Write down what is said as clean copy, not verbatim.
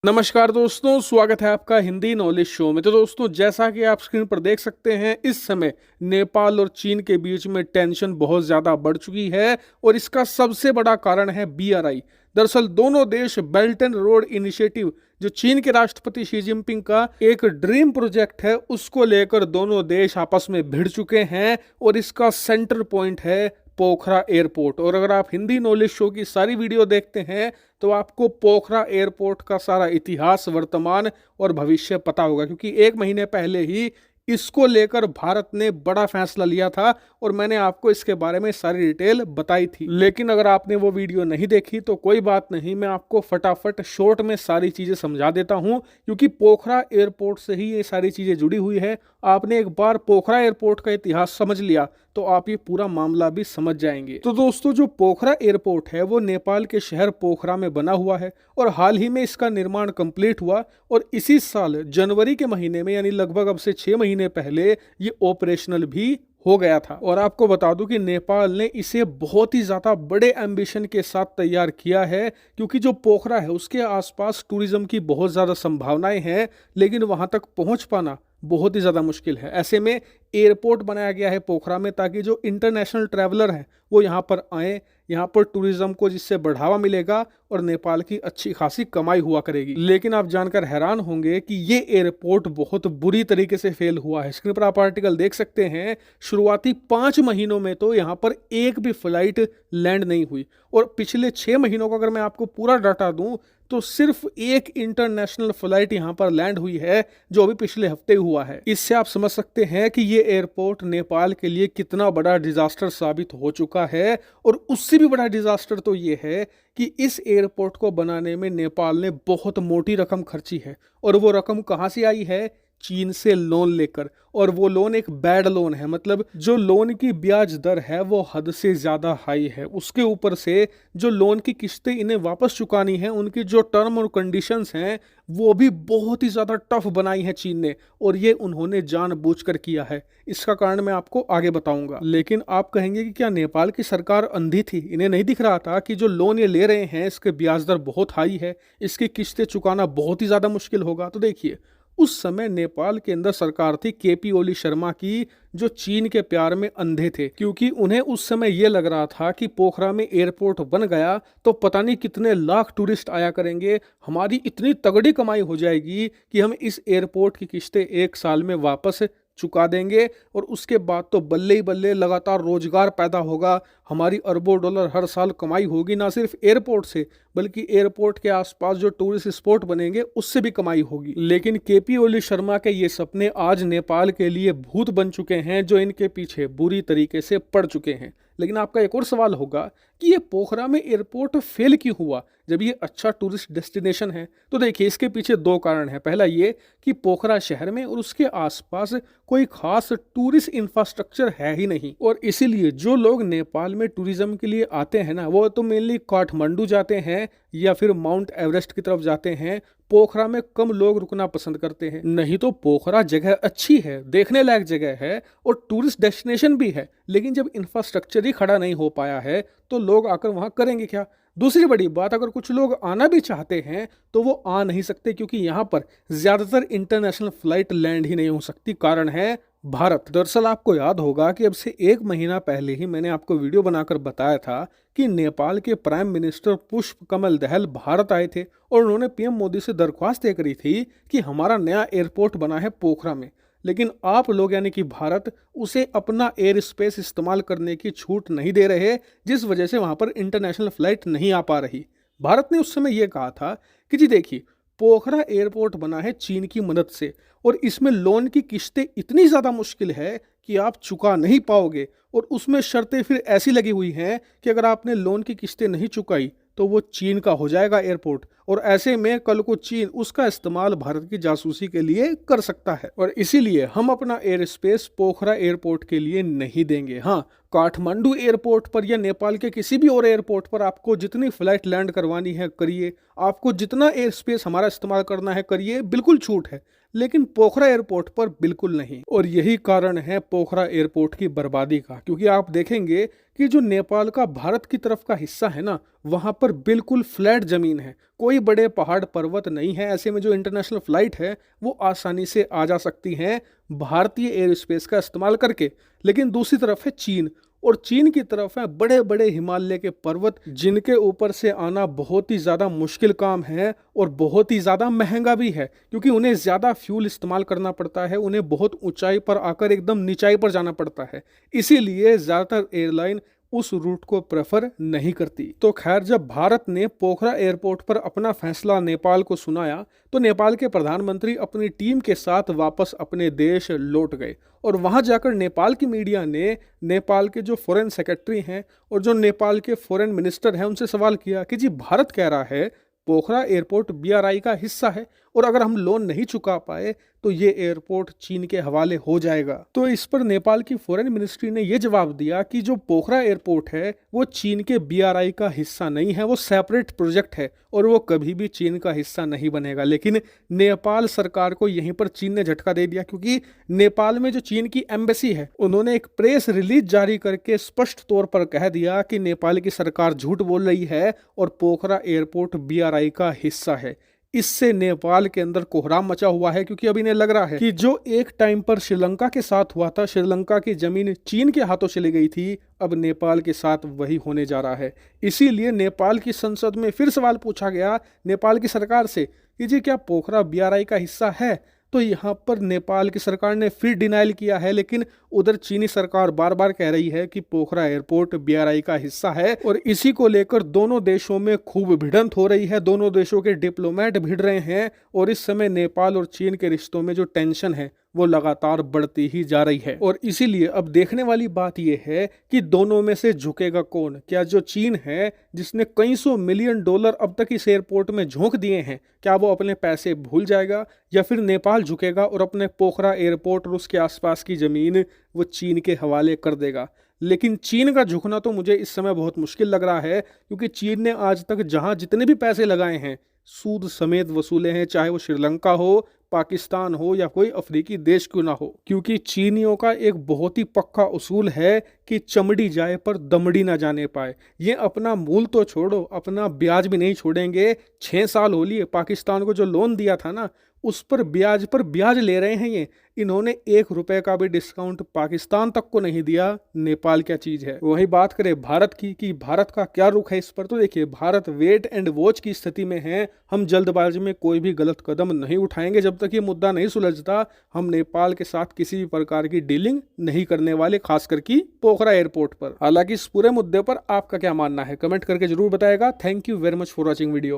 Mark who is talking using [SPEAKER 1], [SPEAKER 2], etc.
[SPEAKER 1] नमस्कार दोस्तों, स्वागत है आपका हिंदी नॉलेज शो में। तो दोस्तों, जैसा कि आप स्क्रीन पर देख सकते हैं, इस समय नेपाल और चीन के बीच में टेंशन बहुत ज़्यादा बढ़ चुकी है और इसका सबसे बड़ा कारण है BRI। दरअसल दोनों देश बेल्ट एंड रोड इनिशिएटिव, जो चीन के राष्ट्रपति शी जिनपिंग का एक ड्रीम प्रोजेक्ट है, उसको लेकर दोनों देश आपस में भिड़ चुके हैं और इसका सेंटर पॉइंट है पोखरा एयरपोर्ट। और अगर आप हिंदी नॉलेज शो की सारी वीडियो देखते हैं तो आपको पोखरा एयरपोर्ट का सारा इतिहास, वर्तमान और भविष्य पता होगा, क्योंकि एक महीने पहले ही इसको लेकर भारत ने बड़ा फैसला लिया था और मैंने आपको इसके बारे में सारी डिटेल बताई थी। लेकिन अगर आपने वो वीडियो नहीं देखी तो कोई बात नहीं, मैं आपको फटाफट शॉर्ट में सारी चीजें समझा देता हूं, क्योंकि पोखरा एयरपोर्ट से ही ये सारी चीजें जुड़ी हुई है। आपने एक बार पोखरा एयरपोर्ट का इतिहास समझ लिया तो आप ये पूरा मामला भी समझ जाएंगे। तो दोस्तों, जो पोखरा एयरपोर्ट है वो नेपाल के शहर पोखरा में बना हुआ है और हाल ही में इसका निर्माण कंप्लीट हुआ और इसी साल जनवरी के महीने में, यानी लगभग अब से 6 महीने पहले, ये ऑपरेशनल भी हो गया था। और आपको बता दूं कि नेपाल ने इसे बहुत ही ज्यादा बड़े एम्बिशन के साथ तैयार किया है, क्योंकि जो पोखरा है उसके आसपास टूरिज्म की बहुत ज्यादा संभावनाएं हैं, लेकिन वहां तक पहुंच पाना बहुत ही ज़्यादा मुश्किल है। ऐसे में एयरपोर्ट बनाया गया है पोखरा में, ताकि जो इंटरनेशनल ट्रैवलर हैं वो यहाँ पर आएँ, यहाँ पर टूरिज्म को जिससे बढ़ावा मिलेगा और नेपाल की अच्छी खासी कमाई हुआ करेगी। लेकिन आप जानकर हैरान होंगे कि ये एयरपोर्ट बहुत बुरी तरीके से फेल हुआ है। स्क्रीन पर आप आर्टिकल देख सकते हैं, शुरुआती 5 महीनों में तो यहाँ पर एक भी फ्लाइट लैंड नहीं हुई और पिछले 6 महीनों का अगर मैं आपको पूरा डाटा दूं तो सिर्फ एक इंटरनेशनल फ्लाइट यहाँ पर लैंड हुई है, जो अभी पिछले हफ्ते हुआ है। इससे आप समझ सकते हैं कि ये एयरपोर्ट नेपाल के लिए कितना बड़ा डिजास्टर साबित हो चुका है। और उससे भी बड़ा डिजास्टर तो ये है कि इस एयरपोर्ट को बनाने में नेपाल ने बहुत मोटी रकम खर्ची है। और वो रकम कहाँ से आई है? चीन से लोन लेकर। और वो लोन एक बैड लोन है, मतलब जो लोन की ब्याज दर है वो हद से ज़्यादा हाई है। उसके ऊपर से जो लोन की किस्तें इन्हें वापस चुकानी है, उनकी जो टर्म और कंडीशंस हैं वो भी बहुत ही ज़्यादा टफ बनाई है चीन ने, और ये उन्होंने जानबूझकर किया है। इसका कारण मैं आपको आगे बताऊंगा। लेकिन आप कहेंगे कि क्या नेपाल की सरकार अंधी थी? इन्हें नहीं दिख रहा था कि जो लोन ये ले रहे हैं इसके ब्याज दर बहुत हाई है, इसकी किस्तें चुकाना बहुत ही ज़्यादा मुश्किल होगा। तो देखिए, उस समय नेपाल के अंदर सरकार थी KP ओली शर्मा की, जो चीन के प्यार में अंधे थे, क्योंकि उन्हें उस समय यह लग रहा था कि पोखरा में एयरपोर्ट बन गया तो पता नहीं कितने लाख टूरिस्ट आया करेंगे, हमारी इतनी तगड़ी कमाई हो जाएगी कि हम इस एयरपोर्ट की किस्तें 1 साल में वापस चुका देंगे और उसके बाद तो बल्ले ही बल्ले लगातार रोजगार पैदा होगा, हमारी अरबों डॉलर हर साल कमाई होगी, ना सिर्फ एयरपोर्ट से बल्कि एयरपोर्ट के आसपास जो टूरिस्ट स्पॉट बनेंगे उससे भी कमाई होगी। लेकिन KP ओली शर्मा के ये सपने आज नेपाल के लिए भूत बन चुके हैं, जो इनके पीछे बुरी तरीके से पड़ चुके हैं। लेकिन आपका एक और सवाल होगा कि ये पोखरा में एयरपोर्ट फेल क्यों हुआ जब ये अच्छा टूरिस्ट डेस्टिनेशन है? तो देखिए, इसके पीछे 2 कारण हैं। पहला ये कि पोखरा शहर में और उसके आसपास कोई खास टूरिस्ट इंफ्रास्ट्रक्चर है ही नहीं, और इसीलिए जो लोग नेपाल में टूरिज्म के लिए आते हैं ना, वो तो मेनली काठमांडू जाते हैं या फिर माउंट एवरेस्ट की तरफ जाते हैं। पोखरा में कम लोग रुकना पसंद करते हैं। नहीं तो पोखरा जगह अच्छी है, देखने लायक जगह है और टूरिस्ट डेस्टिनेशन भी है, लेकिन जब इंफ्रास्ट्रक्चर ही खड़ा नहीं हो पाया है तो लोग आकर वहां करेंगे क्या? दूसरी बड़ी बात, अगर कुछ लोग आना भी चाहते हैं तो वो आ नहीं सकते, क्योंकि यहाँ पर ज्यादातर इंटरनेशनल फ्लाइट लैंड ही नहीं हो सकती। कारण है भारत। दरअसल आपको याद होगा कि अब से 1 महीना पहले ही मैंने आपको वीडियो बनाकर बताया था कि नेपाल के प्राइम मिनिस्टर पुष्प कमल दहल भारत आए थे और उन्होंने PM मोदी से दरख्वास्त ये करी थी कि हमारा नया एयरपोर्ट बना है पोखरा में, लेकिन आप लोग यानी कि भारत उसे अपना एयर स्पेस इस्तेमाल करने की छूट नहीं दे रहे, जिस वजह से वहां पर इंटरनेशनल फ्लाइट नहीं आ पा रही। भारत ने उस समय यह कहा था कि जी देखिए, पोखरा एयरपोर्ट बना है चीन की मदद से और इसमें लोन की किस्तें इतनी ज़्यादा मुश्किल है कि आप चुका नहीं पाओगे, और उसमें शर्तें फिर ऐसी लगी हुई हैं कि अगर आपने लोन की किस्तें नहीं चुकाई तो वो चीन का हो जाएगा एयरपोर्ट, और ऐसे में कल को चीन उसका इस्तेमाल भारत की जासूसी के लिए कर सकता है। और इसीलिए हम अपना एयर स्पेस पोखरा एयरपोर्ट के लिए नहीं देंगे। हाँ, काठमांडू एयरपोर्ट पर या नेपाल के किसी भी और एयरपोर्ट पर आपको जितनी फ्लाइट लैंड करवानी है करिए, आपको जितना एयर स्पेस हमारा इस्तेमाल करना है करिए, बिल्कुल छूट है, लेकिन पोखरा एयरपोर्ट पर बिल्कुल नहीं। और यही कारण है पोखरा एयरपोर्ट की बर्बादी का, क्योंकि आप देखेंगे कि जो नेपाल का भारत की तरफ का हिस्सा है ना, वहां पर बिल्कुल फ्लैट जमीन है, कोई बड़े पहाड़ पर्वत नहीं है, ऐसे में जो इंटरनेशनल फ्लाइट है वो आसानी से आ जा सकती हैं भारतीय एयर स्पेस का इस्तेमाल करके। लेकिन दूसरी तरफ है चीन, और चीन की तरफ है बड़े बड़े हिमालय के पर्वत, जिनके ऊपर से आना बहुत ही ज़्यादा मुश्किल काम है और बहुत ही ज़्यादा महंगा भी है, क्योंकि उन्हें ज़्यादा फ्यूल इस्तेमाल करना पड़ता है, उन्हें बहुत ऊंचाई पर आकर एकदम निचाई पर जाना पड़ता है। इसीलिए ज़्यादातर एयरलाइन उस रूट को प्रेफर नहीं करती। तो खैर, जब भारत ने पोखरा एयरपोर्ट पर अपना फैसला नेपाल को सुनाया तो नेपाल के प्रधानमंत्री अपनी टीम के साथ वापस अपने देश लौट गए, और वहां जाकर नेपाल की मीडिया ने नेपाल के जो फॉरेन सेक्रेटरी हैं और जो नेपाल के फॉरेन मिनिस्टर हैं उनसे सवाल किया कि जी, भारत कह रहा है पोखरा एयरपोर्ट बीआरआई का हिस्सा है, और अगर हम लोन नहीं चुका पाए तो ये एयरपोर्ट चीन के हवाले हो जाएगा। तो इस पर नेपाल की फॉरेन मिनिस्ट्री ने यह जवाब दिया कि जो पोखरा एयरपोर्ट है वो चीन के बीआरआई का हिस्सा नहीं है, वो सेपरेट प्रोजेक्ट है और वो कभी भी चीन का हिस्सा नहीं बनेगा। लेकिन नेपाल सरकार को यहीं पर चीन ने झटका दे दिया, क्योंकि नेपाल में जो चीन की एम्बेसी है उन्होंने एक प्रेस रिलीज जारी करके स्पष्ट तौर पर कह दिया कि नेपाल की सरकार झूठ बोल रही है और पोखरा एयरपोर्ट बीआरआई का हिस्सा है। इससे नेपाल के अंदर कोहराम मचा हुआ है, क्योंकि अब इन्हें लग रहा है कि जो एक टाइम पर श्रीलंका के साथ हुआ था, श्रीलंका की जमीन चीन के हाथों चली गई थी, अब नेपाल के साथ वही होने जा रहा है। इसीलिए नेपाल की संसद में फिर सवाल पूछा गया नेपाल की सरकार से कि जी, क्या पोखरा बीआरआई का हिस्सा है? तो यहाँ पर नेपाल की सरकार ने फिर डिनाइल किया है, लेकिन उधर चीनी सरकार बार बार कह रही है कि पोखरा एयरपोर्ट बीआरआई का हिस्सा है, और इसी को लेकर दोनों देशों में खूब भिड़ंत हो रही है, दोनों देशों के डिप्लोमेट भिड़ रहे हैं, और इस समय नेपाल और चीन के रिश्तों में जो टेंशन है वो लगातार बढ़ती ही जा रही है। और इसीलिए अब देखने वाली बात यह है कि दोनों में से झुकेगा कौन? क्या जो चीन है जिसने कई सौ मिलियन डॉलर अब तक इस एयरपोर्ट में झोंक दिए हैं, क्या वो अपने पैसे भूल जाएगा, या फिर नेपाल झुकेगा और अपने पोखरा एयरपोर्ट और उसके आसपास की जमीन वो चीन के हवाले कर देगा? लेकिन चीन का झुकना तो मुझे इस समय बहुत मुश्किल लग रहा है, क्योंकि चीन ने आज तक जहां जितने भी पैसे लगाए हैं सूद समेत वसूले हैं, चाहे वो श्रीलंका हो, पाकिस्तान हो, या कोई अफ्रीकी देश क्यों ना हो। क्योंकि चीनियों का एक बहुत ही पक्का उसूल है कि चमड़ी जाए पर दमड़ी ना जाने पाए। ये अपना मूल तो छोड़ो, अपना ब्याज भी नहीं छोड़ेंगे। 6 साल हो लिए पाकिस्तान को जो लोन दिया था ना, उस पर ब्याज ले रहे हैं ये। इन्होंने 1 रुपए का भी डिस्काउंट पाकिस्तान तक को नहीं दिया। नेपाल क्या चीज है। वही बात करें भारत की कि भारत का क्या रुख है इस पर, तो देखिए, भारत वेट एंड वॉच की स्थिति में है। हम जल्दबाजी में कोई भी गलत कदम नहीं उठाएंगे। जब तक ये मुद्दा नहीं सुलझता, हम नेपाल के साथ किसी भी प्रकार की डीलिंग नहीं करने वाले, खासकर की पोखरा एयरपोर्ट पर। हालांकि इस पूरे मुद्दे पर आपका क्या मानना है, कमेंट करके जरूर बताएगा। Thank you very much for watching video.